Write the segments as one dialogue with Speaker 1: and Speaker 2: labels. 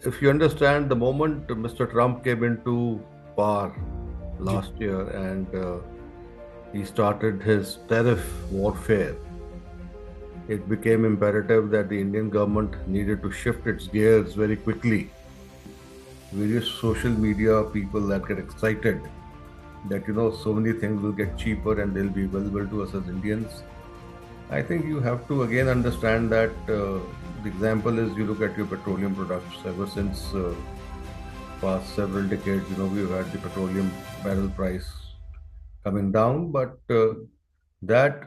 Speaker 1: If you understand, the moment Mr. Trump came into power
Speaker 2: जी
Speaker 1: last year and he started his tariff warfare, it became imperative that the Indian government needed to shift its gears very quickly. Various social media people that get excited that so many things will get cheaper and they'll be available to us as Indians. I think you have to again understand that the example is you look at your petroleum products. Ever since past several decades, we've had the petroleum barrel price coming down, but that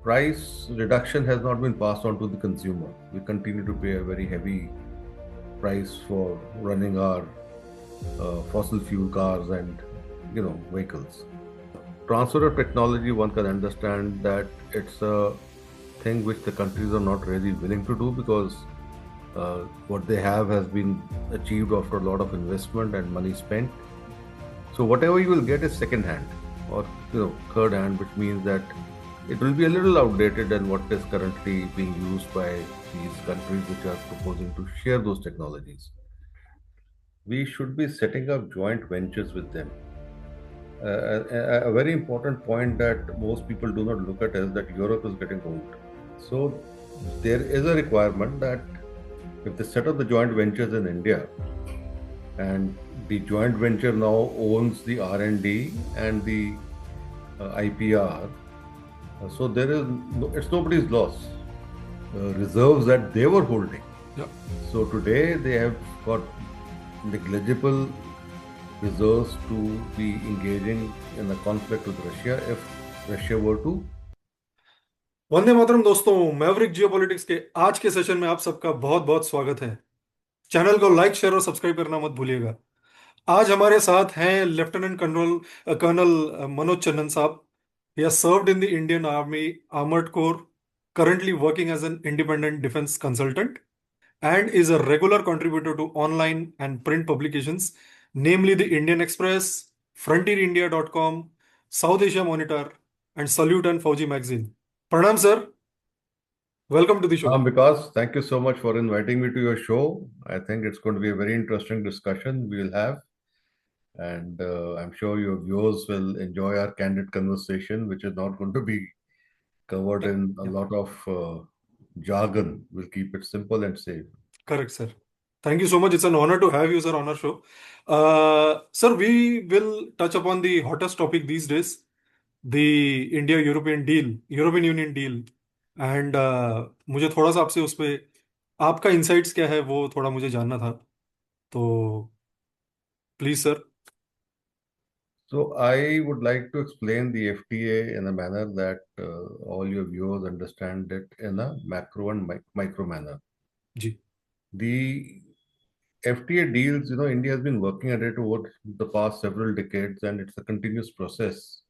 Speaker 1: price reduction has not been passed on to the consumer. We continue to pay a very heavy price for running our fossil fuel cars and vehicles. Transfer of technology, one can understand that it's a thing which the countries are not really willing to do because what they have has been achieved after a lot of investment and money spent. So whatever you will get is second hand or third hand, which means that it will be a little outdated than what is currently being used by these countries which are proposing to share those technologies. We should be setting up joint ventures with them. A very important point that most people do not look at is that Europe is getting old. So there is a requirement that if they set up the joint ventures in India and the joint venture now owns the R&D and the IPR, so there is it's nobody's loss. Reserves that they were holding.
Speaker 2: yeah
Speaker 1: So today they have got negligible reserves to be engaging in a conflict with Russia if Russia were to.
Speaker 2: Vande Mataram दोस्तों, Maverick geopolitics के आज के session में आप सबका बहुत बहुत स्वागत है। चैनल को लाइक शेयर और सब्सक्राइब करना मत भूलिएगा। आज हमारे साथ हैं लेफ्टिनेंट कर्नल कर्नल मनोज चन्नन साहब। He has served in the Indian army armoured corps, currently working as an independent defense consultant, and is a regular contributor to online and print publications, namely the Indian Express, frontierindia.com, South Asia Monitor, and Salute and Fauji magazine. Pranam sir, welcome to the show.
Speaker 1: Because thank you so much for inviting me to your show. I think it's going to be a very interesting discussion we'll have. And I'm sure your viewers will enjoy our candid conversation, which is not going to be covered
Speaker 2: Yeah,
Speaker 1: in a
Speaker 2: yeah,
Speaker 1: lot of jargon. We'll keep it simple and safe.
Speaker 2: correct, sir. Thank you so much. It's an honor to have you, sir, on our show. Sir, we will touch upon the hottest topic these days, the India-European deal, European Union deal. And मुझे थोड़ा सा आपसे उस पे आपका insights क्या है वो थोड़ा मुझे जानना था, तो please sir.
Speaker 1: So I would like to explain the FTA in a manner that all your viewers understand it in a macro and micro manner.
Speaker 2: जी
Speaker 1: The FTA deals, India has been working at it over the past several decades, and it's a continuous process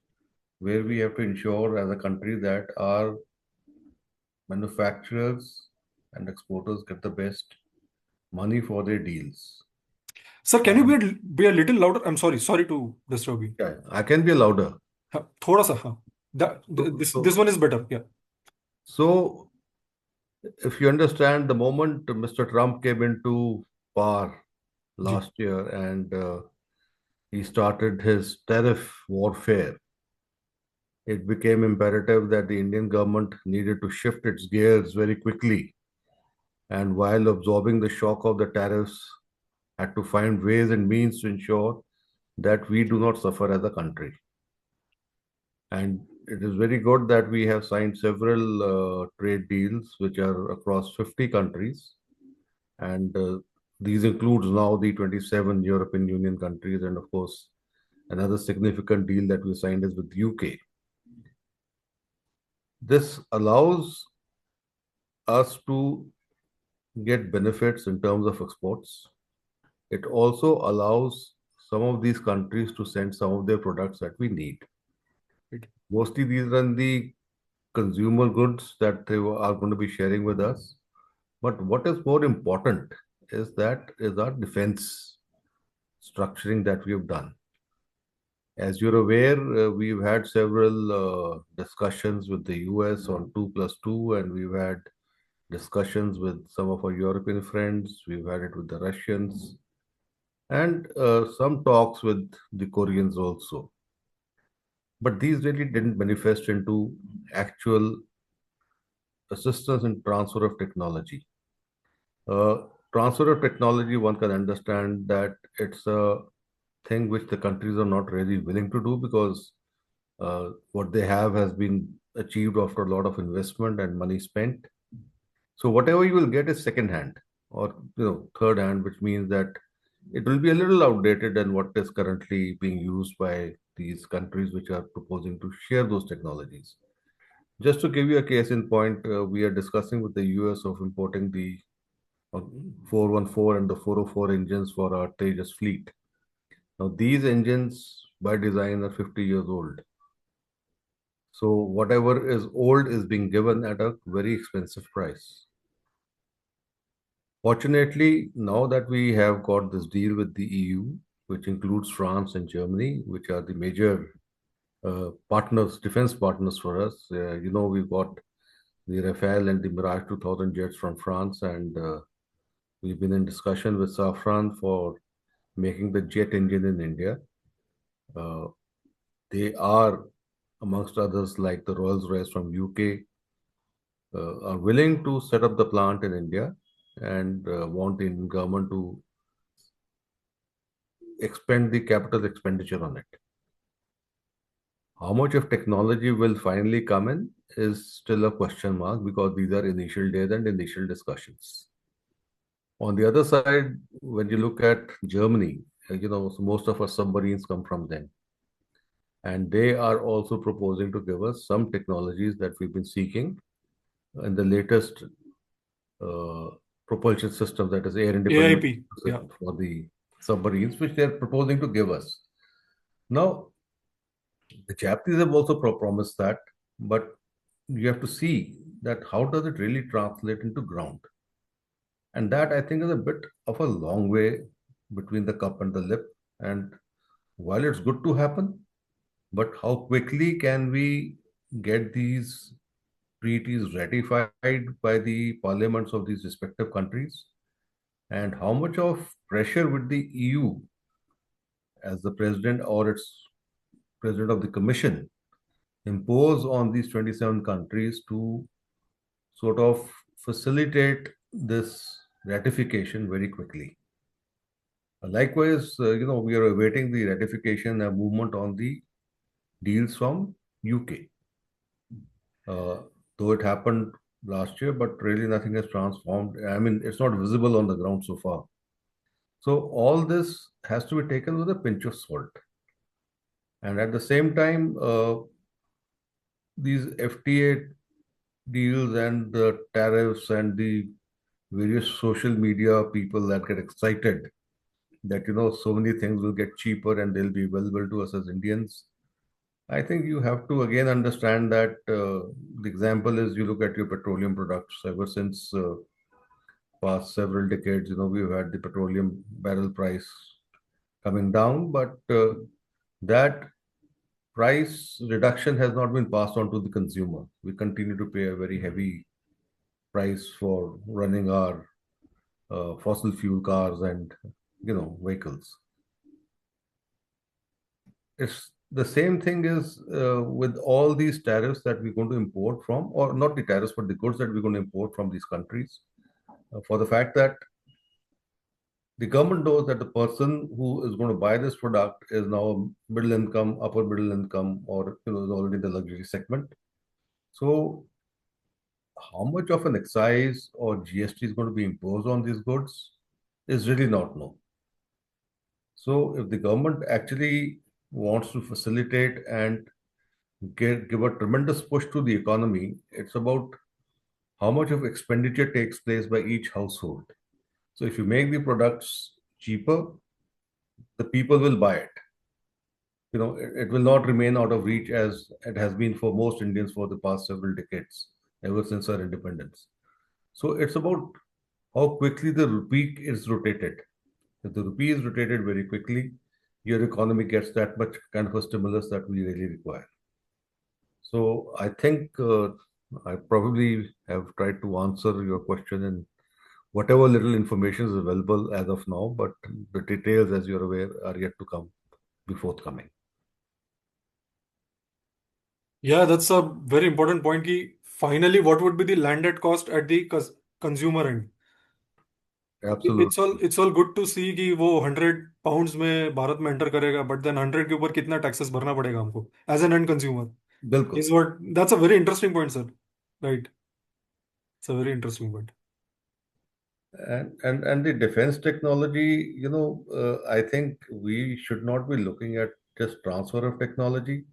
Speaker 1: where we have to ensure as a country that our manufacturers and exporters get the best money for their deals.
Speaker 2: Sir, can you
Speaker 1: And
Speaker 2: be a little louder? I am sorry, sorry to disturb you.
Speaker 1: yeah, I can be louder.
Speaker 2: हाँ, थोड़ा सा, हाँ।
Speaker 1: So,
Speaker 2: this this
Speaker 1: so,
Speaker 2: one is better, या
Speaker 1: so if you understand, the moment Mr. Trump came into power
Speaker 2: जी
Speaker 1: last year and he started his tariff warfare, it became imperative that the Indian government needed to shift its gears very quickly. And while absorbing the shock of the tariffs, had to find ways and means to ensure that we do not suffer as a country. And it is very good that we have signed several trade deals which are across 50 countries. And these includes now the 27 European Union countries. And of course, another significant deal that we signed is with UK. This allows us to get benefits in terms of exports. It also allows some of these countries to send some of their products that we need. Mostly these are the consumer goods that they are going to be sharing with us. But what is more important is that is our defense structuring that we have done. As you're aware, we've had several discussions with the US on 2+2, and we've had discussions with some of our European friends. We've had it with the Russians and some talks with the Koreans also. But these really didn't manifest into actual assistance in transfer of technology. Uh, Transfer of technology, one can understand that it's a thing which the countries are not really willing to do because what they have has been achieved after a lot of investment and money spent. So whatever you will get is second hand or third hand, which means that it will be a little outdated than what is currently being used by these countries which are proposing to share those technologies. Just to give you a case in point, we are discussing with the US of importing the 414 and the 404 engines for our Tejas fleet. Now, these engines by design are 50 years old. So, whatever is old is being given at a very expensive price. Fortunately, now that we have got this deal with the EU, which includes France and Germany, which are the major partners, defense partners for us, we've got the Rafale and the Mirage 2000 jets from France, and we've been in discussion with Safran for making the jet engine in India. Uh, they are, amongst others, like the Rolls-Royce from UK, are willing to set up the plant in India and want the Indian government to expend the capital expenditure on it. How much of technology will finally come in is still a question mark because these are initial days and initial discussions. On the other side, when you look at Germany, so most of our submarines come from them. And they are also proposing to give us some technologies that we've been seeking in the latest uh, propulsion system, that is air independent
Speaker 2: AIP. Yeah.
Speaker 1: system for the submarines, which they're proposing to give us. Now, the Japanese have also promised that, but you have to see that how does it really translate into ground? And that I think is a bit of a long way between the cup and the lip. And while it's good to happen, but how quickly can we get these treaties ratified by the parliaments of these respective countries? And how much of pressure would the EU, as the president or its president of the commission, impose on these 27 countries to sort of facilitate this ratification very quickly? Likewise, we are awaiting the ratification and movement on the deals from UK. Uh, though it happened last year, but really nothing has transformed. I mean, it's not visible on the ground so far. So all this has to be taken with a pinch of salt. And at the same time, these FTA deals and the tariffs and the various social media people that get excited that so many things will get cheaper and they'll be available to us as Indians. I think you have to again understand that the example is you look at your petroleum products ever since past several decades. We've had the petroleum barrel price coming down, but that price reduction has not been passed on to the consumer. We continue to pay a very heavy price for running our fossil fuel cars and vehicles. It's the same thing is with all these tariffs that we're going to import from, or not the tariffs, but the goods that we're going to import from these countries, for the fact that the government knows that the person who is going to buy this product is now middle income, upper middle income, or is already in the luxury segment. So, how much of an excise or GST is going to be imposed on these goods is really not known. So, if the government actually wants to facilitate and give a tremendous push to the economy, it's about how much of expenditure takes place by each household. So, if you make the products cheaper, the people will buy it. It will not remain out of reach as it has been for most Indians for the past several decades, ever since our independence. So it's about how quickly the rupee is rotated. If the rupee is rotated very quickly, your economy gets that much kind of a stimulus that we really require. So I think I probably have tried to answer your question in whatever little information is available as of now, but the details, as you're aware, are yet to come, be forthcoming.
Speaker 2: Yeah, that's a very important point. Ki finally, what would be the landed cost at the consumer end?
Speaker 1: Absolutely.
Speaker 2: It's all good to see कि वो 100 pounds में भारत में enter करेगा, but then 100 के ऊपर कितना taxes भरना पड़ेगा हमको एज एन एंड कंज्यूमर
Speaker 1: बिल्कुल.
Speaker 2: Is what that's a very interesting point sir. Right. It's a very interesting point.
Speaker 1: And the defense technology, I think we should not be looking at just transfer of technology.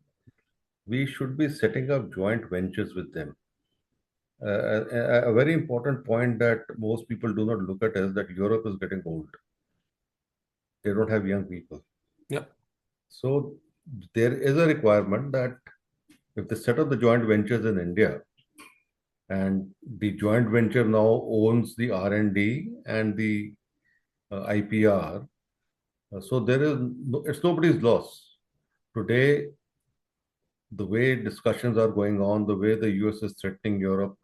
Speaker 1: We should be setting up joint ventures with them. A very important point that most people do not look at is that Europe is getting old. They don't have young people.
Speaker 2: Yeah.
Speaker 1: So there is a requirement that if they set up the joint ventures in India, and the joint venture now owns the R&D and the IPR, so there is it's nobody's loss. Today, the way discussions are going on, the way the US is threatening Europe,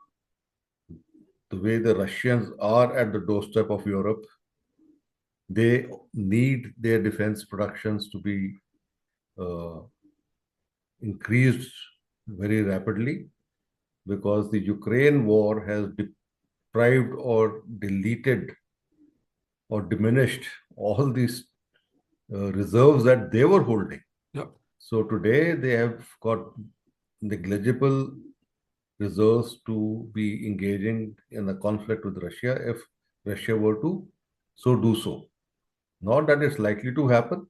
Speaker 1: the way the Russians are at the doorstep of Europe, they need their defense productions to be uh, increased very rapidly because the Ukraine war has deprived or deleted or diminished all these reserves that they were holding.
Speaker 2: Yeah.
Speaker 1: So today they have got negligible reserves to be engaging in a conflict with Russia if Russia were to so do so. Not that it's likely to happen,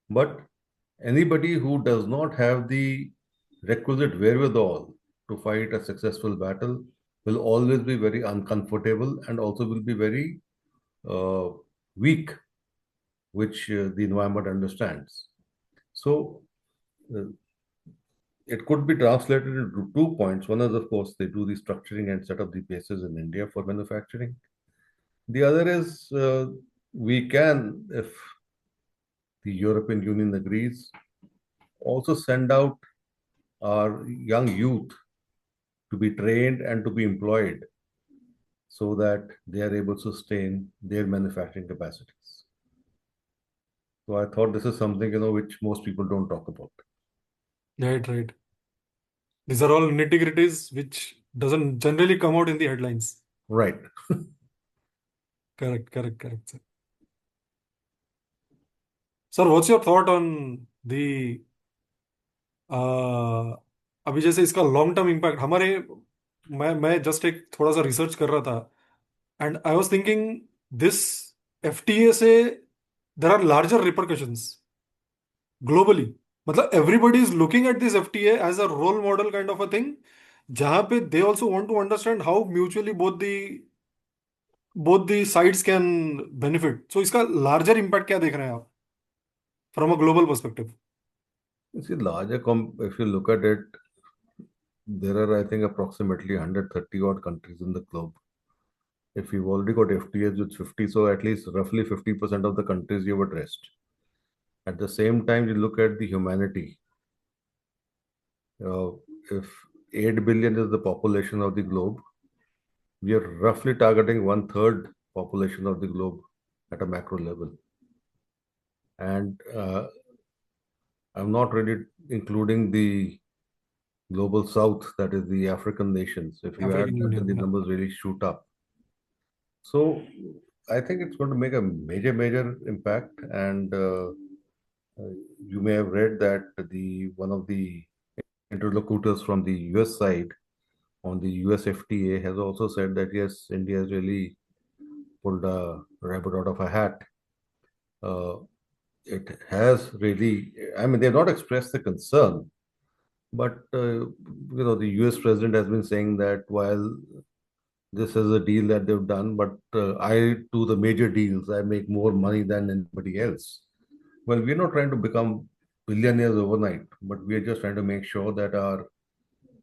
Speaker 1: but anybody who does not have the requisite wherewithal to fight a successful battle will always be very uncomfortable and also will be very uh, weak, which the environment understands. So uh, it could be translated into 2 points. One is, of course, they do the structuring and set up the bases in India for manufacturing. The other is we can, if the European Union agrees, also send out our young youth to be trained and to be employed so that they are able to sustain their manufacturing capacities. So I thought this is something which most people don't talk about.
Speaker 2: Right, right. These are all nitty-gritties which doesn't generally come out in the headlines.
Speaker 1: Right.
Speaker 2: Correct, correct, correct, sir. Sir, what's your thought on the अभी जैसे इसका long term impact हमारे, मैं just एक थोड़ा सा research कर रहा था and I was thinking this FTA से there are larger repercussions globally. मतलब everybody is looking at this FTA as a role model kind of a thing, जहां पे they also want to understand how mutually both the sides can benefit. So इसका larger impact क्या देख रहे हैं आप from a global perspective?
Speaker 1: You see, if you look at it, there are, I think, approximately 130 odd countries in the globe. If you've already got FTAs with 50, so at least roughly 50% of the countries you've addressed. At the same time, you look at the humanity. Uh, if 8 billion is the population of the globe, we are roughly targeting one third population of the globe at a macro level. And I'm not really including the global south, that is the African nations. If you add
Speaker 2: African
Speaker 1: that, then
Speaker 2: union
Speaker 1: the
Speaker 2: या.
Speaker 1: numbers really shoot up. So I think it's going to make a major, major impact. And you may have read that the one of the interlocutors from the US side on the US FTA has also said that yes, India has really pulled a rabbit out of a hat. Uh, it has really, I mean, they've not expressed the concern, but the US president has been saying that while this is a deal that they've done, but I do the major deals. I make more money than anybody else. Well, we're not trying to become billionaires overnight, but we're just trying to make sure that our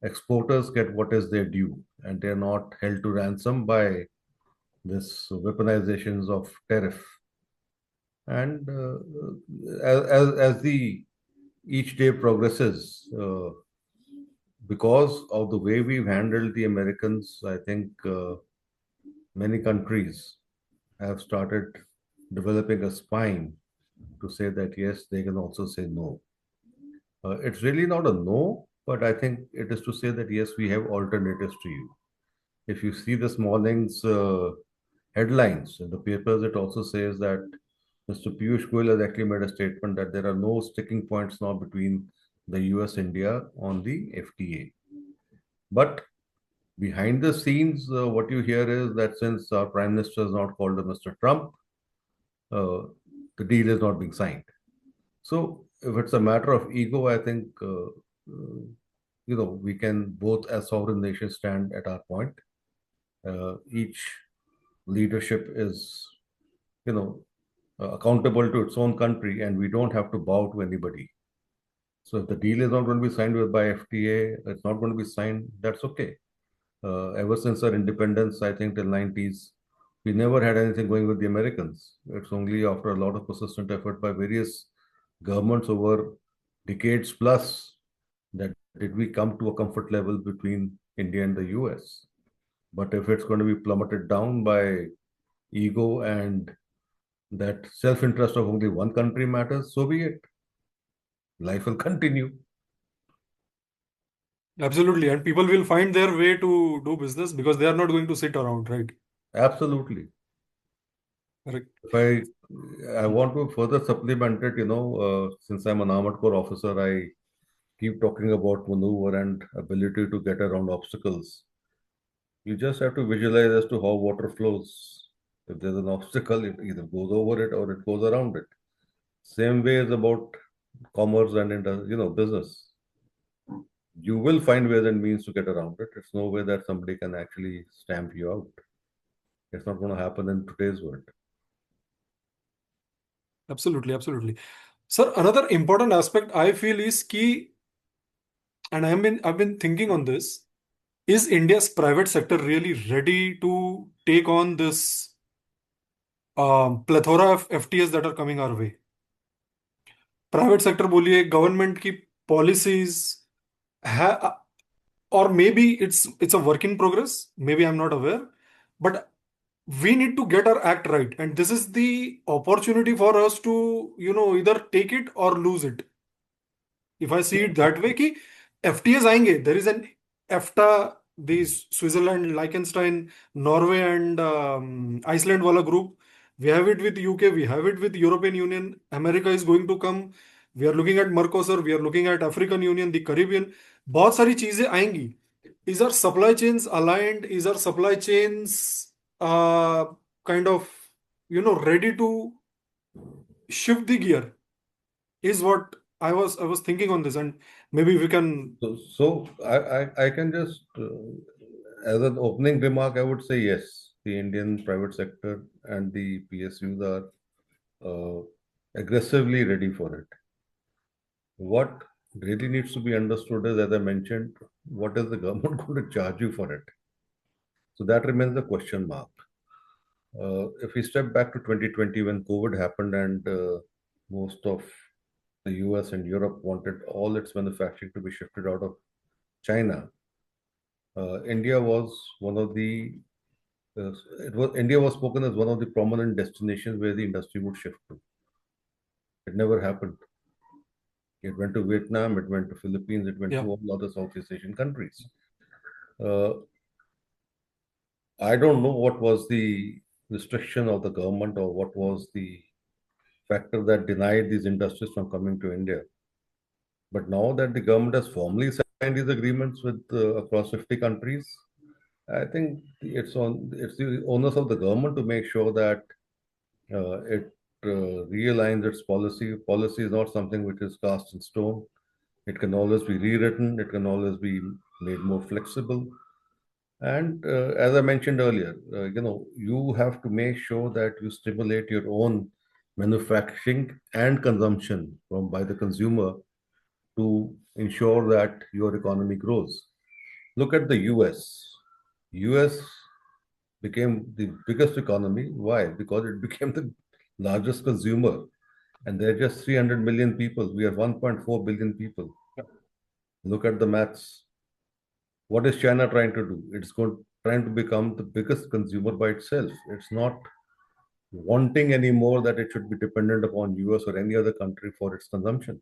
Speaker 1: exporters get what is their due and they're not held to ransom by this weaponizations of tariff. And as the each day progresses, because of the way we've handled the Americans, I think many countries have started developing a spine to say that yes, they can also say no. It's really not a no, but I think it is to say that yes, we have alternatives to you. If you see this morning's headlines in the papers, it also says that Mr. Piyush Goyal has actually made a statement that there are no sticking points now between the US India on the FTA. But behind the scenes, what you hear is that since our Prime Minister is not called Mr. Trump, uh, the deal is not being signed. So if it's a matter of ego, I think we can both as sovereign nations stand at our point. Each leadership is you know accountable to its own country, and we don't have to bow to anybody. So if the deal is not going to be signed with by FTA, it's not going to be signed. That's okay. Ever since our independence, I think till 90s, we never had anything going with the Americans. It's only after a lot of persistent effort by various governments over decades plus that did we come to a comfort level between India and the US. But if it's going to be plummeted down by ego and that self-interest of only one country matters, so be it. Life will continue.
Speaker 2: Absolutely. And people will find their way to do business because they are not going to sit around, right?
Speaker 1: Absolutely.
Speaker 2: Correct.
Speaker 1: If I want to further supplement it, since I'm an armored corps officer, I keep talking about maneuver and ability to get around obstacles. You just have to visualize as to how water flows. If there's an obstacle, it either goes over it or it goes around it. Same way is about commerce and business. You will find ways and means to get around it. It's no way that somebody can actually stamp you out. It's not going to happen in today's world.
Speaker 2: Absolutely. Absolutely. Sir, another important aspect I feel is key, and I've been thinking on this. Is India's private sector really ready to take on this plethora of FTAs that are coming our way? Private sector बोलिए government की policies है or maybe it's a work in progress, maybe I'm not aware, but we need to get our act right, and this is the opportunity for us to either take it or lose it. If I see it that way कि FTAs आएंगे, there is an EFTA, the Switzerland, Liechtenstein, Norway and Iceland वाला group. We have it with UK, we have it with European Union, America is going to come, we are looking at Mercosur, we are looking at African Union, the Caribbean. बहुत सारी चीजें आएंगी. Is our supply chains aligned? Is our supply chains kind of ready to shift the gear? Is what I was thinking on this, and maybe we can.
Speaker 1: So I can just, as an opening remark, I would say yes, the Indian private sector and the PSUs are aggressively ready for it. What really needs to be understood is, as I mentioned, what is the government going to charge you for it? So that remains the question mark. If we step back to 2020 when COVID happened and most of the US and Europe wanted all its manufacturing to be shifted out of China, India was one of the India was spoken as one of the prominent destinations where the industry would shift to. It never happened. It went to Vietnam, it went to Philippines, it went
Speaker 2: Yeah.
Speaker 1: to all other Southeast Asian countries. Uh, I don't know what was the restriction of the government or what was the factor that denied these industries from coming to India. But now that the government has formally signed these agreements with across 50 countries, I think it's the onus of the government to make sure that it realigns its policy. Policy is not something which is cast in stone. It can always be rewritten. It can always be made more flexible. And as I mentioned earlier, you have to make sure that you stimulate your own manufacturing and consumption from by the consumer to ensure that your economy grows. Look at the US. US became the biggest economy. Why? Because it became the largest consumer. And there are just 300 million people. We are 1.4 billion people. Look at the maths. What is China trying to do? Trying to become the biggest consumer by itself. It's not wanting anymore that it should be dependent upon US or any other country for its consumption.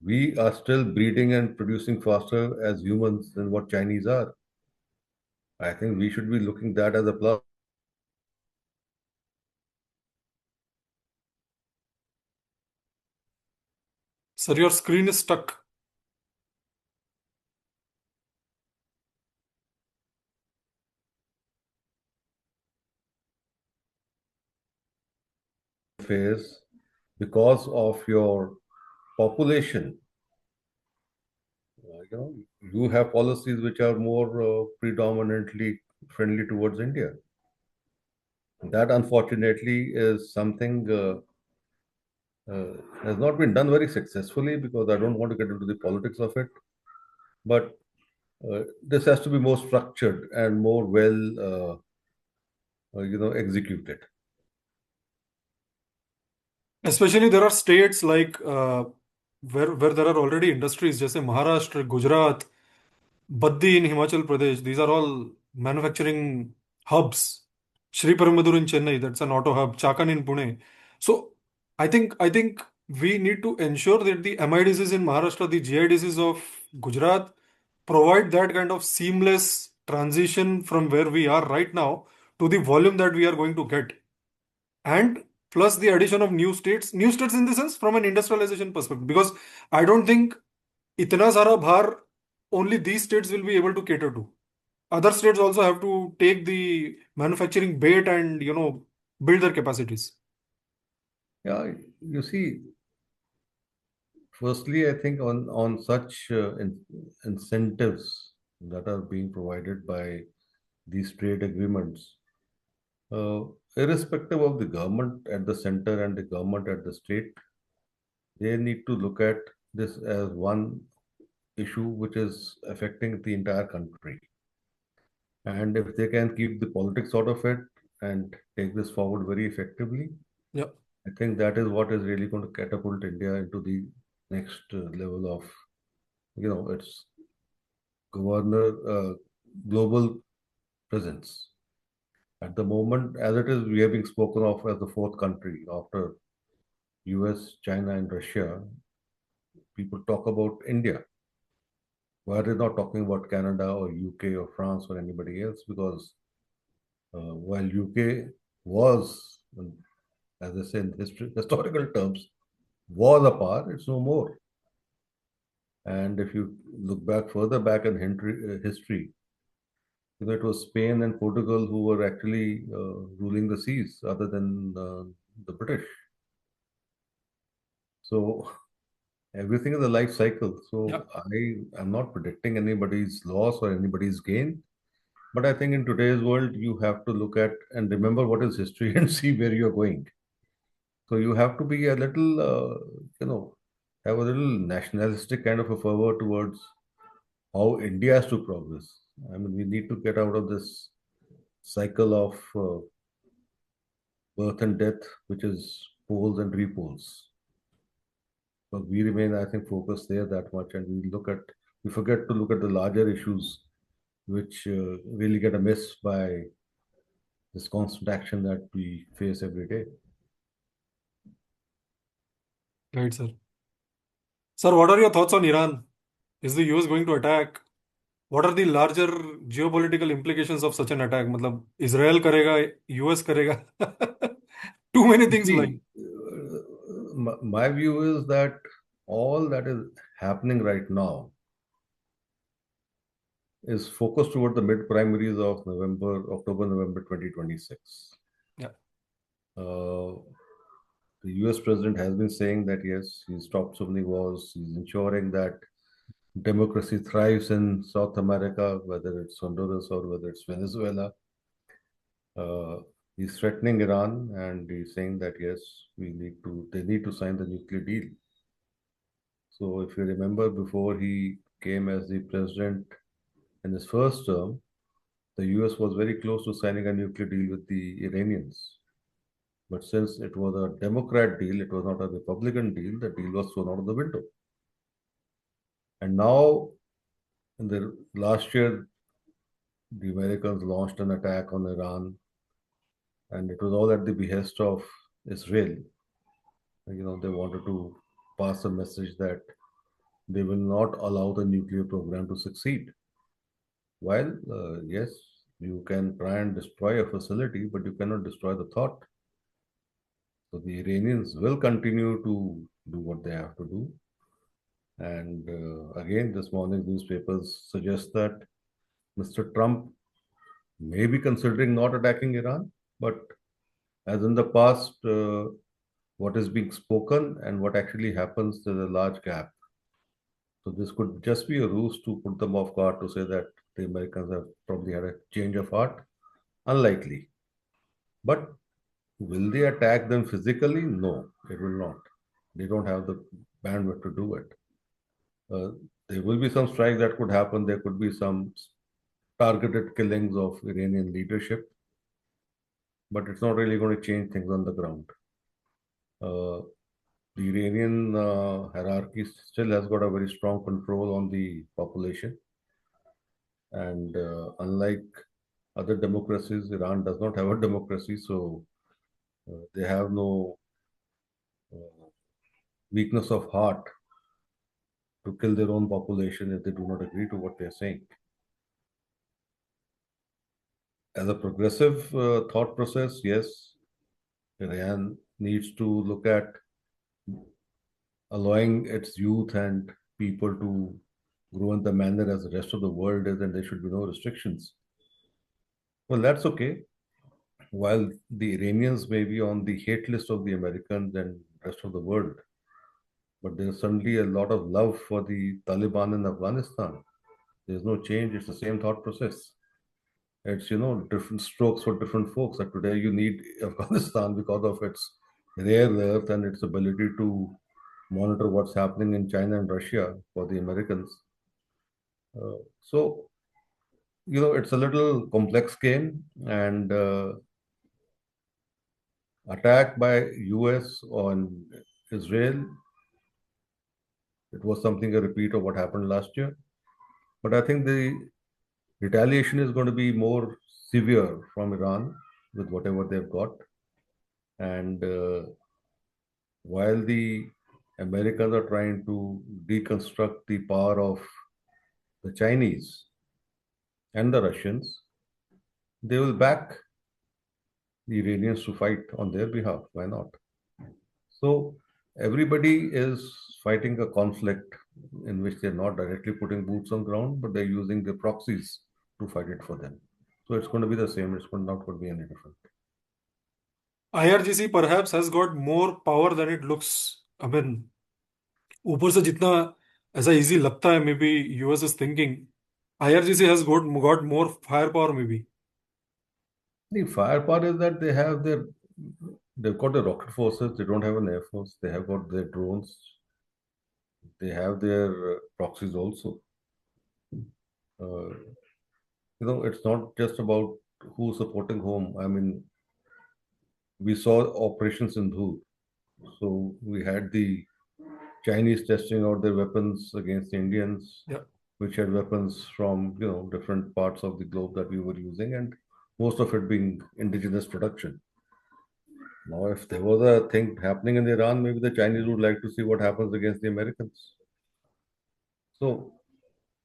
Speaker 1: We are still breeding and producing faster as humans than what Chinese are. I think we should be looking that as a plus.
Speaker 2: Sir, your screen is stuck.
Speaker 1: Phase because of your population. You have policies which are more predominantly friendly towards India. That unfortunately is something has not been done very successfully, because I don't want to get into the politics of it. But this has to be more structured and more executed.
Speaker 2: Especially there are states like where there are already industries, जैसे Maharashtra, Gujarat, Baddi in Himachal Pradesh. These are all manufacturing hubs. Sri Perumbudur in Chennai, that's an auto hub. Chakan in Pune. So I think we need to ensure that the MIDCs in Maharashtra, the GIDCs of Gujarat, provide that kind of seamless transition from where we are right now to the volume that we are going to get. And plus the addition of new states in the sense from an industrialization perspective. Because I don't think itna sara bhar only these states will be able to cater to. Other states also have to take the manufacturing bait and build their capacities.
Speaker 1: Yeah, you see, firstly, I think on such incentives that are being provided by these trade agreements, uh, irrespective of the government at the center and the government at the state, they need to look at this as one issue which is affecting the entire country. And if they can keep the politics out of it and take this forward very effectively,
Speaker 2: Yeah.
Speaker 1: I think that is what is really going to catapult India into the next level of, its governor global presence. At the moment, as it is, we are being spoken of as the fourth country after US, China, and Russia. People talk about India. Why are they not talking about Canada or UK or France or anybody else? Because while UK was, as I say in historical terms, was a power, it's no more. And if you look back further back in history, it was Spain and Portugal who were actually ruling the seas, other than the British. So everything is a life cycle.
Speaker 2: Yeah.
Speaker 1: So I am not predicting anybody's loss or anybody's gain. But I think in today's world, you have to look at and remember what is history and see where you're going. So you have to be a little, have a little nationalistic kind of a fervor towards how India has to progress. I mean, we need to get out of this cycle of birth and death, which is poles and repoles. But we remain, I think, focused there that much, and we forget to look at the larger issues, which really get amiss by this constant action that we face every day.
Speaker 2: Right, sir. Sir, what are your thoughts on Iran? Is the US going to attack? What are the larger geopolitical implications of such an attack? मतलब Israel करेगा, US करेगा. Too many things
Speaker 1: See,
Speaker 2: lying.
Speaker 1: my view is that all that is happening right now is focused toward the mid primaries of October, November 2026.
Speaker 2: Yeah.
Speaker 1: Uh, the US president has been saying that yes, he's stopped so many wars, he's ensuring that democracy thrives in South America, whether it's Honduras or whether it's Venezuela. Uh, he's threatening Iran, and he's saying that yes, they need to sign the nuclear deal. So if you remember, before he came as the president in his first term, the US was very close to signing a nuclear deal with the Iranians. But since it was a Democrat deal, it was not a Republican deal, the deal was thrown out of the window. And now in the last year, the Americans launched an attack on Iran, and it was all at the behest of Israel. They wanted to pass a message that they will not allow the nuclear program to succeed. While, yes, you can try and destroy a facility, but you cannot destroy the thought. So the Iranians will continue to do what they have to do. And again, this morning's newspapers suggest that Mr. Trump may be considering not attacking Iran, but as in the past, what is being spoken and what actually happens, there's a large gap. So this could just be a ruse to put them off guard to say that the Americans have probably had a change of heart. Unlikely. But will they attack them physically? No, it will not. They don't have the bandwidth to do it. Uh, there will be some strikes that could happen. There could be some targeted killings of Iranian leadership, but it's not really going to change things on the ground. Uh, the Iranian hierarchy still has got a very strong control on the population, and unlike other democracies, Iran does not have a democracy, so they have no uh, weakness of heart to kill their own population if they do not agree to what they're saying. As a progressive thought process, yes, Iran needs to look at allowing its youth and people to grow in the manner as the rest of the world is, and there should be no restrictions. Well, that's okay. While the Iranians may be on the hate list of the Americans and rest of the world, but there's certainly a lot of love for the Taliban in Afghanistan. There's no change. It's the same thought process. It's different strokes for different folks. And today you need Afghanistan because of its rare earth and its ability to monitor what's happening in China and Russia for the Americans. So it's a little complex game, and attack by US on Israel. It was something a repeat of what happened last year, but I think the retaliation is going to be more severe from Iran with whatever they've got. And while the Americans are trying to deconstruct the power of the Chinese and the Russians, they will back the Iranians to fight on their behalf. Why not? So everybody is fighting a conflict in which they're not directly putting boots on ground, but they're using the proxies to fight it for them. So it's going to be the same. It's not going to be any different.
Speaker 2: IRGC perhaps has got more power than it looks. I mean, ऊपर से जितना ऐसा easy लगता है, may be US is thinking IRGC has got more firepower maybe.
Speaker 1: The firepower is that they've got the rocket forces. They don't have an air force. They have got their drones. They have their proxies also. Uh, it's not just about who's supporting whom. I mean, we saw Operation Sindhu. So we had the Chinese testing out their weapons against the Indians,
Speaker 2: Yeah.
Speaker 1: which had weapons from different parts of the globe that we were using, and most of it being indigenous production. Now, if there was a thing happening in Iran, maybe the Chinese would like to see what happens against the Americans. So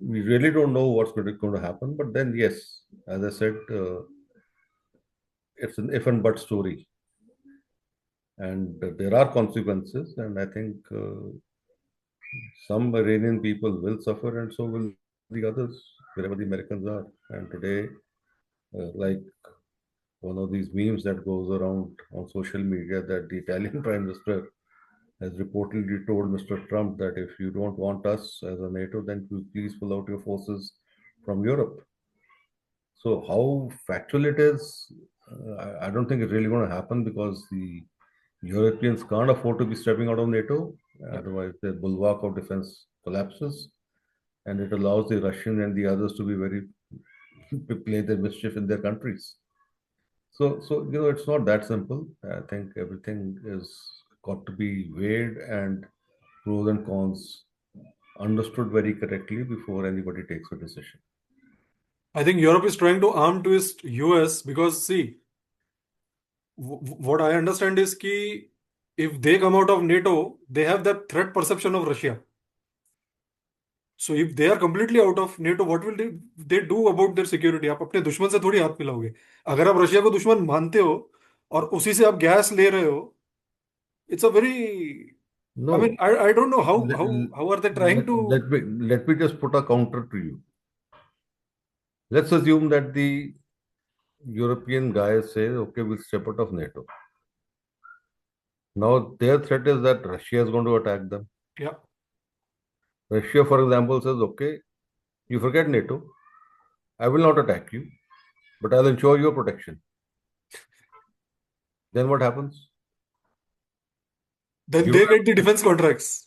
Speaker 1: we really don't know what's going to happen. But then, yes, as I said, it's an if and but story, and there are consequences. And I think some Iranian people will suffer, and so will the others, wherever the Americans are. And today, like one of these memes that goes around on social media, that the Italian Prime Minister has reportedly told Mr. Trump that if you don't want us as a NATO, then please pull out your forces from Europe. So how factual it is, I don't think it's really going to happen because the Europeans can't afford to be stepping out of NATO.
Speaker 2: Yeah.
Speaker 1: Otherwise, their bulwark of defense collapses, and it allows the Russian and the others to be very to play their mischief in their countries. So it's not that simple. I think everything is got to be weighed and pros and cons understood very correctly before anybody takes a decision.
Speaker 2: I think Europe is trying to arm twist US because, see, what I understand is कि if they come out of NATO, they have that threat perception of Russia. So if they are completely out of NATO, what will they do about their security? आप अपने दुश्मन से थोड़ी हाथ मिलाओगे. अगर आप Russia को दुश्मन मानते हो और उसी से आप गैस ले रहे हो, it's a very, I mean,
Speaker 1: No,
Speaker 2: I don't know
Speaker 1: let,
Speaker 2: how are they trying
Speaker 1: let,
Speaker 2: to.
Speaker 1: let me just put a counter to you. Let's assume that the European guys say, okay, we'll step out of NATO. Now, their threat is that Russia is going to attack them.
Speaker 2: Yeah,
Speaker 1: Russia, for example, says, okay, you forget NATO, I will not attack you, but I'll ensure your protection. Then what happens?
Speaker 2: then
Speaker 1: You
Speaker 2: they
Speaker 1: don't
Speaker 2: get the
Speaker 1: have.
Speaker 2: defense contracts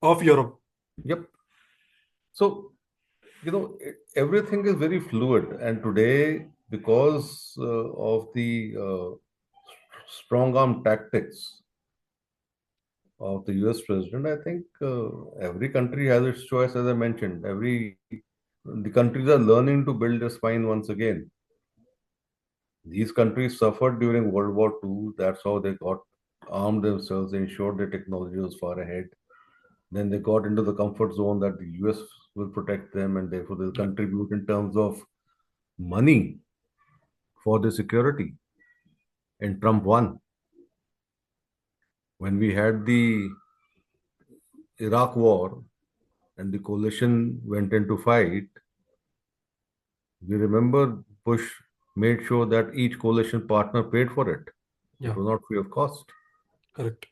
Speaker 2: of Europe.
Speaker 1: Yep. So, everything is very fluid. And today, because of the strong arm tactics of the US president, I think every country has its choice, as I mentioned. The countries are learning to build their spine once again. These countries suffered during World War II. That's how they got armed themselves, ensured their technology was far ahead. Then they got into the comfort zone that the US will protect them and therefore they'll
Speaker 2: Yeah,
Speaker 1: contribute in terms of money for the security. And Trump won. When we had the Iraq war and the coalition went into fight, we remember Bush made sure that each coalition partner paid for it. It
Speaker 2: yeah,
Speaker 1: was not free of cost.
Speaker 2: correct.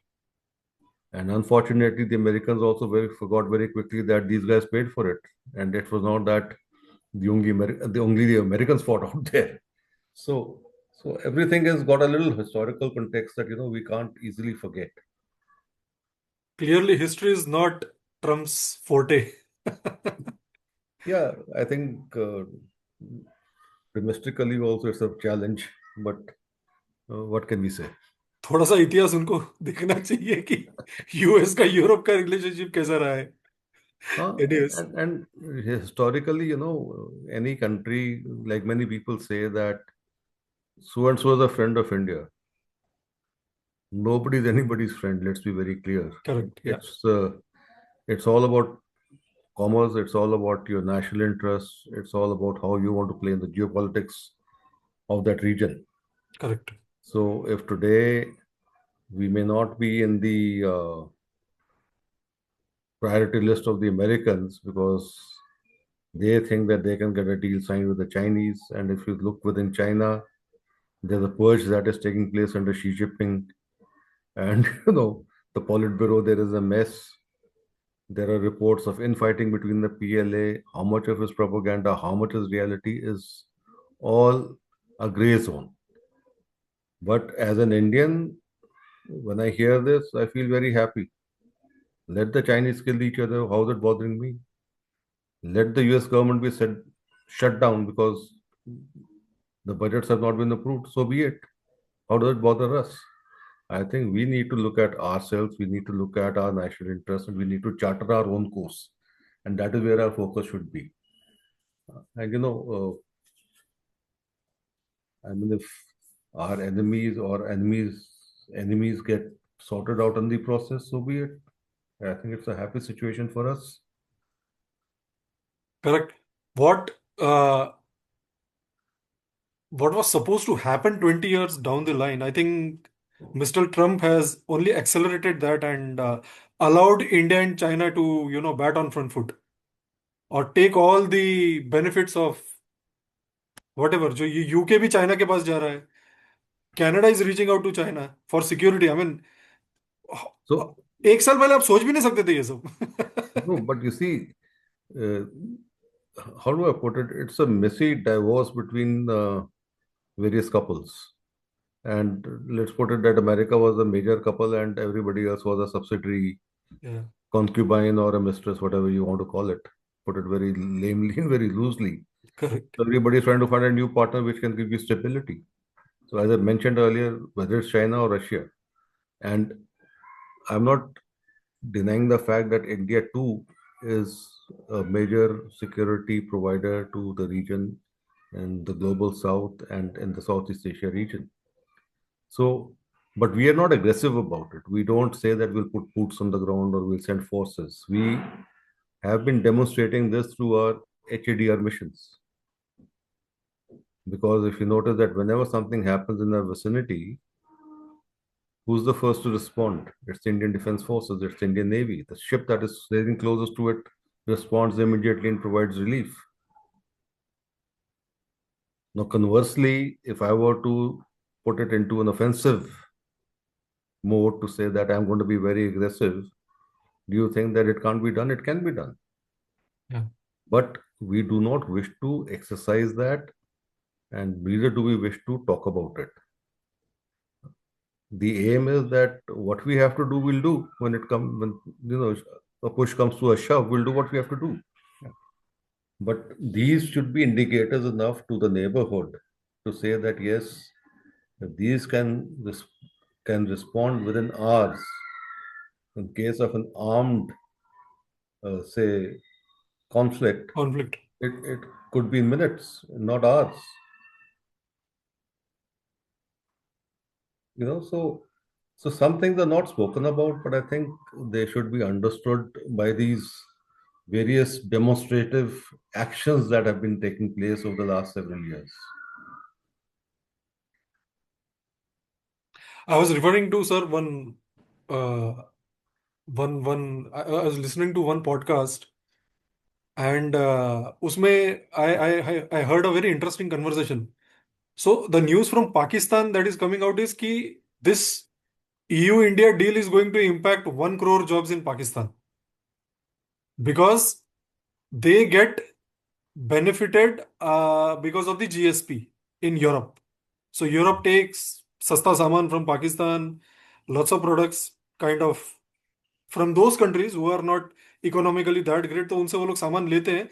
Speaker 1: And unfortunately, the Americans also forgot very quickly that these guys paid for it. And it was not that only the Americans fought out there. So, so everything has got a little historical context that we can't easily forget.
Speaker 2: Clearly, history is not Trump's forte.
Speaker 1: Yeah, I think domestically also it's a challenge, but what can we say?
Speaker 2: थोड़ा सा इतिहास उनको देखना चाहिए कि US का Europe का relationship कैसा रहा है. Anyways,
Speaker 1: And historically, any country, like many people say that so and so is a friend of India. Nobody is anybody's friend. Let's be very clear.
Speaker 2: correct. Yeah,
Speaker 1: It's all about commerce. It's all about your national interests. It's all about how you want to play in the geopolitics of that region.
Speaker 2: correct.
Speaker 1: So if today we may not be in the priority list of the Americans because they think that they can get a deal signed with the Chinese, and if you look within China, there's a purge that is taking place under Xi Jinping, and the Politburo, there is a mess. There are reports of infighting between the PLA. How much of is propaganda, how much is reality is all a gray zone. But as an Indian, when I hear this, I feel very happy. Let the Chinese kill each other. How's it bothering me? Let the US government be shut down because the budgets have not been approved. So be it. How does it bother us? I think we need to look at ourselves, we need to look at our national interests, and we need to charter our own course. And that is where our focus should be. And I mean, if our enemies get sorted out in the process, so be it. I think it's a happy situation for us.
Speaker 2: Correct. What uh, what was supposed to happen 20 years down the line, I think Mr. Trump has only accelerated that and allowed India and China to, bat on front foot or take all the benefits of whatever. जो UK भी China के पास जा रहा है. Canada is reaching out to China for security. I mean,
Speaker 1: So,
Speaker 2: एक साल पहले आप सोच भी नहीं सकते थे ये
Speaker 1: no,
Speaker 2: सब.
Speaker 1: but you see, uh, how do I put it? It's a messy divorce between various couples. And let's put it that America was a major couple and everybody else was a subsidiary
Speaker 2: Yeah,
Speaker 1: concubine or a mistress, whatever you want to call it. Put it very lamely and very loosely.
Speaker 2: correct.
Speaker 1: So everybody is trying to find a new partner which can give you stability. So as I mentioned earlier, whether it's China or Russia, and I'm not denying the fact that India too is a major security provider to the region in the global south and in the Southeast Asia region. So, but we are not aggressive about it. We don't say that we'll put boots on the ground or we'll send forces. We have been demonstrating this through our HADR missions. Because if you notice that whenever something happens in our vicinity, who's the first to respond? It's the Indian Defense Forces, it's the Indian Navy. The ship that is sailing closest to it responds immediately and provides relief. Now, conversely, if I were to put it into an offensive mode to say that I'm going to be very aggressive, do you think that it can't be done? It can be done.
Speaker 2: Yeah.
Speaker 1: But we do not wish to exercise that, and neither do we wish to talk about it. The aim is that what we have to do, we'll do. When it comes, when a push comes to a shove, we'll do what we have to do. But these should be indicators enough to the neighborhood to say that yes, these can respond within hours. In case of an armed, say, conflict,
Speaker 2: Conflict.
Speaker 1: it could be minutes, not hours. So some things are not spoken about, but I think they should be understood by these various demonstrative actions that have been taking place over the last several years.
Speaker 2: I was referring to, sir, uh, one. I was listening to one podcast, and उसमें I heard a very interesting conversation. So the news from Pakistan that is coming out is कि this EU India deal is going to impact 1 crore jobs in Pakistan because they get benefited because of the GSP in Europe. So Europe takes sasta saman from Pakistan, lots of products kind of from those countries who are not economically that great, तो उनसे वो लोग सामान लेते हैं.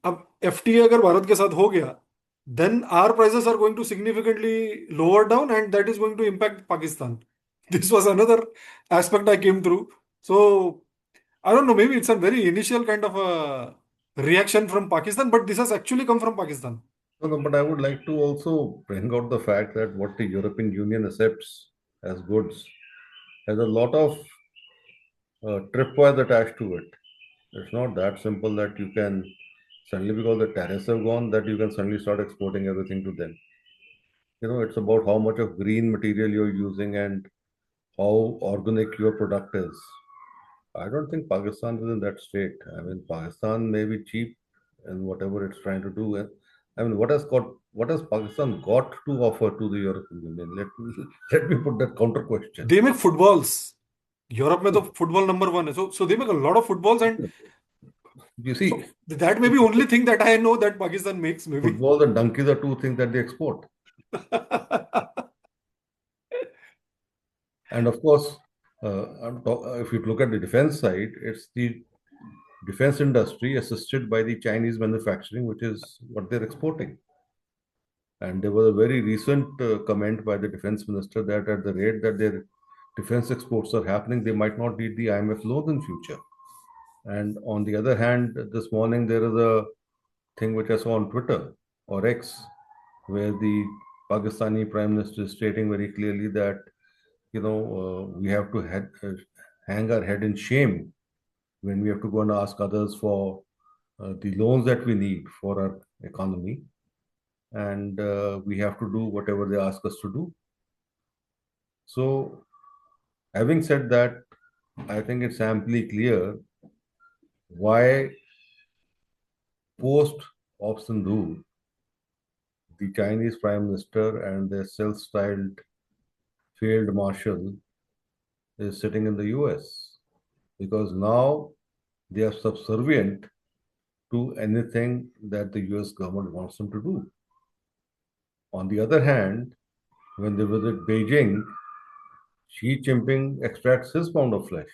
Speaker 2: अब FTA अगर भारत के साथ हो गया, then our prices are going to significantly lower down and that is going to impact Pakistan. This was another aspect I came through. So I don't know, maybe it's a very initial kind of a reaction from Pakistan, but this has actually come from Pakistan.
Speaker 1: No, but I would like to also bring out the fact that what the European Union accepts as goods has a lot of tripwires attached to it. It's not that simple that you can suddenly, because the tariffs have gone, that you can suddenly start exporting everything to them. It's about how much of green material you're using and how organic your product is. I don't think Pakistan is in that state. I mean, Pakistan may be cheap in whatever it's trying to do. I mean, what has Pakistan got to offer to the European Union? Let me put that counter question.
Speaker 2: They make footballs. Europe में तो football number one है. So they make a lot of footballs, and
Speaker 1: You
Speaker 2: so
Speaker 1: see,
Speaker 2: that may be only thing that I know that Pakistan makes maybe.
Speaker 1: football and donkeys are two things that they export. And of course, if you look at the defense side, it's the defense industry assisted by the Chinese manufacturing, which is what they're exporting. And there was a very recent comment by the defense minister that at the rate that their defense exports are happening, they might not need the IMF loans in future. And on the other hand, this morning there is a thing which I saw on Twitter or X, where the Pakistani Prime Minister is stating very clearly that we have to hang our head in shame when we have to go and ask others for the loans that we need for our economy, and we have to do whatever they ask us to do. So, having said that, I think it's amply clear why post Op Sindhu, the Chinese Prime Minister and their self-styled field marshal is sitting in the US, because now they are subservient to anything that the US government wants them to do. On the other hand, when they visit Beijing, Xi Jinping extracts his pound of flesh.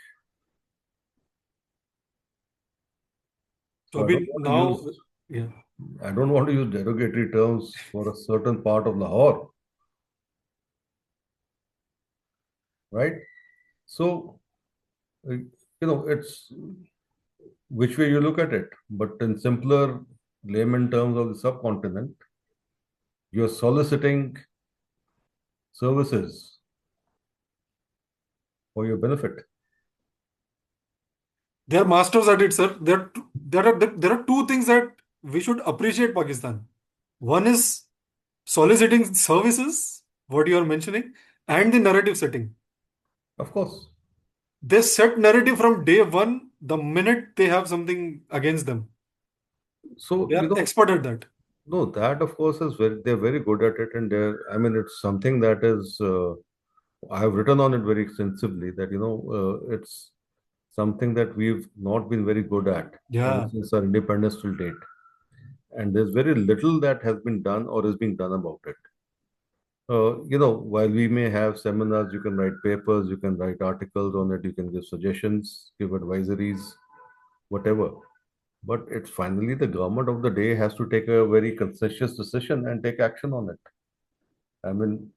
Speaker 2: So
Speaker 1: So
Speaker 2: अभी now, yeah.
Speaker 1: I don't want to use derogatory terms for a certain part of Lahore, right? So, it's which way you look at it. But in simpler layman terms of the subcontinent, you're soliciting services for your benefit.
Speaker 2: They are masters at it, sir. There are two things that we should appreciate Pakistan. One is soliciting services, what you are mentioning, and the narrative setting.
Speaker 1: Of course.
Speaker 2: They set narrative from day one, the minute they have something against them.
Speaker 1: So,
Speaker 2: They are expert at that.
Speaker 1: no, that of course is they're very good at it, and I mean, it's something that is, I have written on it very extensively that, it's something that we've not been very good at,
Speaker 2: Yeah.
Speaker 1: since our independence till date. And there's very little that has been done or is being done about it. While we may have seminars, you can write papers, you can write articles on it, you can give suggestions, give advisories, whatever. But it's finally the government of the day has to take a very conscientious decision and take action on it. I mean,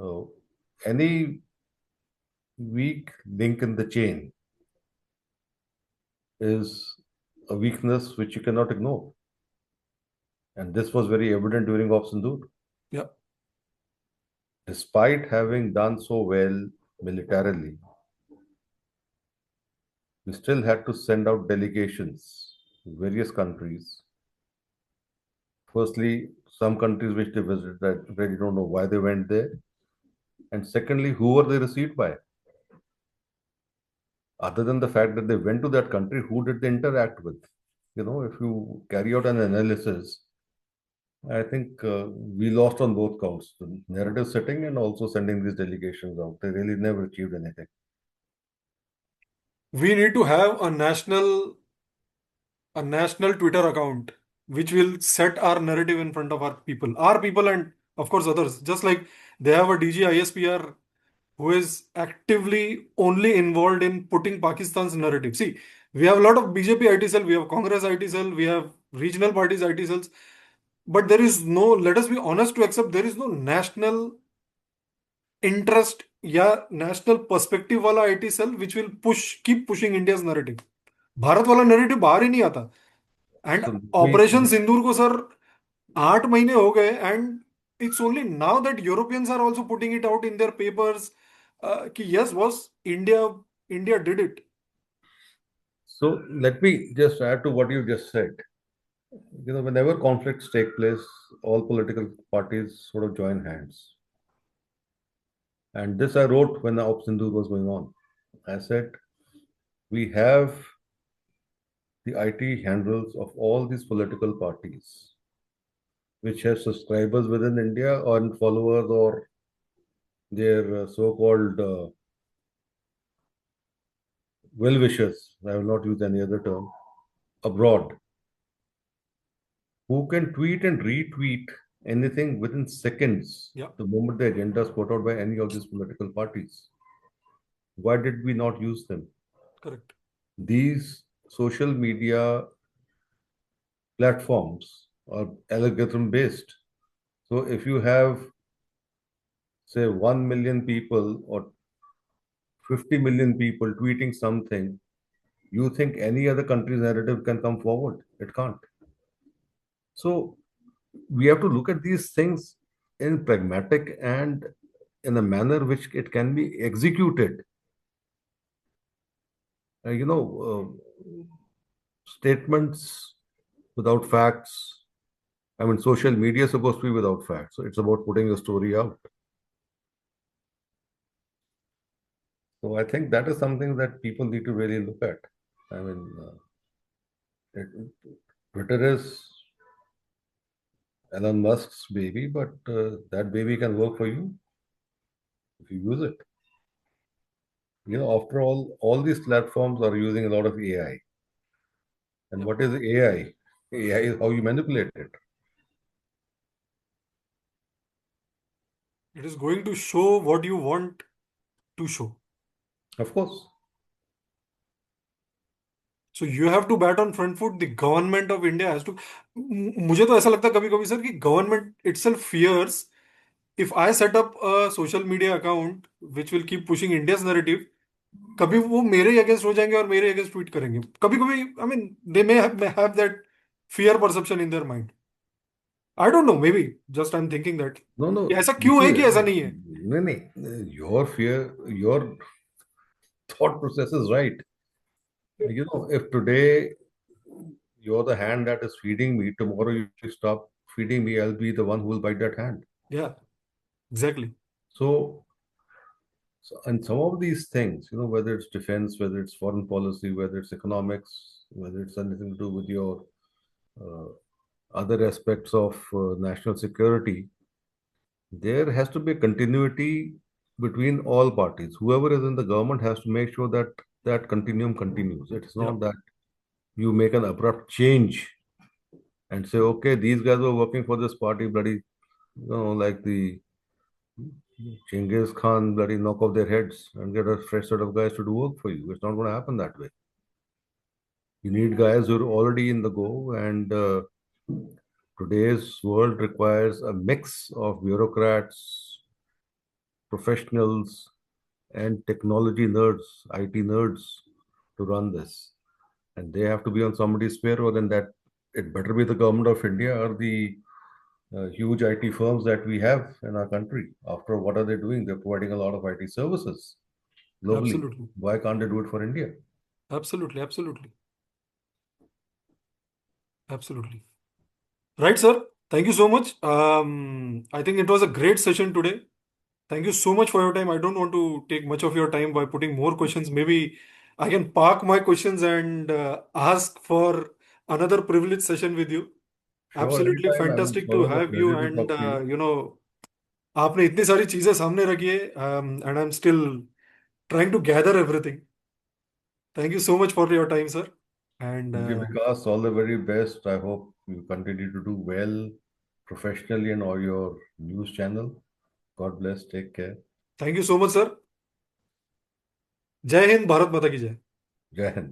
Speaker 1: uh, any weak link in the chain is a weakness which you cannot ignore. And this was very evident during Op Sindoor.
Speaker 2: Yeah.
Speaker 1: Despite having done so well militarily, we still had to send out delegations to various countries. Firstly, some countries which they visited, I really don't know why they went there. And secondly, who were they received by? Other than the fact that they went to that country, who did they interact with? If you carry out an analysis, I think we lost on both counts, the narrative setting and also sending these delegations out. They really never achieved anything.
Speaker 2: We need to have a national Twitter account which will set our narrative in front of our people, and of course others. Just like they have a DG ISPR who is actively only involved in putting Pakistan's narrative. See, we have a lot of BJP IT cell, we have Congress IT cell, we have regional parties IT cells, but there is no, let us be honest to accept, there is no national interest या national perspective वाला IT cell which will keep pushing India's narrative. Bharat वाला narrative बाहर ही नहीं आता. And
Speaker 1: So
Speaker 2: operation सिंदूर को sir 8 महीने हो गए, and it's only now that Europeans are also putting it out in their papers कि yes boss, India India did it.
Speaker 1: let me just add to what you just said. Whenever conflicts take place, all political parties sort of join hands. And this I wrote when the Op Sindoor was going on. I said, we have the IT handles of all these political parties, which have subscribers within India or followers or their so-called well-wishers. I will not use any other term abroad, who can tweet and retweet anything within seconds
Speaker 2: Yeah,
Speaker 1: the moment the agenda is put out by any of these political parties. Why did we not use them?
Speaker 2: correct.
Speaker 1: These social media platforms are algorithm based. So if you have, say, 1 million people or 50 million people tweeting something, you think any other country's narrative can come forward? It can't. So we have to look at these things in pragmatic and in a manner which it can be executed. Statements without facts. I mean, social media is supposed to be without facts. So it's about putting a story out. So I think that is something that people need to really look at. I mean, it, Twitter is Elon Musk's baby, but that baby can work for you if you use it. After all these platforms are using a lot of AI. And
Speaker 2: Yep.
Speaker 1: what is AI? AI is how you manipulate it.
Speaker 2: It is going to show what you want to show.
Speaker 1: Of course.
Speaker 2: So you have to bat on front foot. The government of India has to. मुझे तो ऐसा लगता है कभी कभी sir कि government itself fears, if I set up a social media account which will keep pushing India's narrative, कभी वो मेरे अगेंस्ट हो जाएंगे और मेरे अगेंस्ट ट्वीट करेंगे कभी कभी। I mean they may have that fear perception in their mind. I don't know, may be just I am thinking that
Speaker 1: No, no.
Speaker 2: ऐसा
Speaker 1: You
Speaker 2: क्यों
Speaker 1: see,
Speaker 2: है कि ऐसा नहीं है।
Speaker 1: no, no. Your fear, your thought process is right. If today you're the hand that is feeding me, tomorrow you stop feeding me, I'll be the one who will bite that hand.
Speaker 2: या exactly.
Speaker 1: So, and some of these things, whether it's defense, whether it's foreign policy, whether it's economics, whether it's anything to do with your uh, other aspects of national security, there has to be a continuity between all parties. Whoever is in the government has to make sure that that continuum continues. It's
Speaker 2: या
Speaker 1: not that you make an abrupt change and say, okay, these guys were working for this party, bloody, like the Genghis Khan, bloody knock off their heads and get a fresh set of guys to do work for you. It's not going to happen that way. You need guys who are already in the go, and today's world requires a mix of bureaucrats, professionals, and technology nerds, IT nerds to run this. And they have to be on somebody's payroll, then that it better be the government of India or the huge IT firms that we have in our country. After what are they doing? They're providing a lot of IT services globally.
Speaker 2: Absolutely
Speaker 1: Why can't they do it for India?
Speaker 2: Absolutely absolutely absolutely right sir. Thank you so much. I think it was a great session today. Thank you so much for your time. I don't want to take much of your time by putting more questions. Maybe I can park my questions and ask for another privileged session with you.
Speaker 1: Sure,
Speaker 2: Absolutely
Speaker 1: anytime. I mean, it's
Speaker 2: fantastic to
Speaker 1: always a
Speaker 2: have you.
Speaker 1: pleasure to
Speaker 2: And
Speaker 1: talk to you.
Speaker 2: आपने इतनी सारी चीजें सामने रखी है, and I'm still trying to gather everything. Thank you so much for your time, sir. And
Speaker 1: Okay, Vikas, all the very best. I hope you continue to do well professionally and all your news channel. God bless. Take care.
Speaker 2: thank you so much, sir. जय हिंद, भारत माता की जय।
Speaker 1: Jai Hind.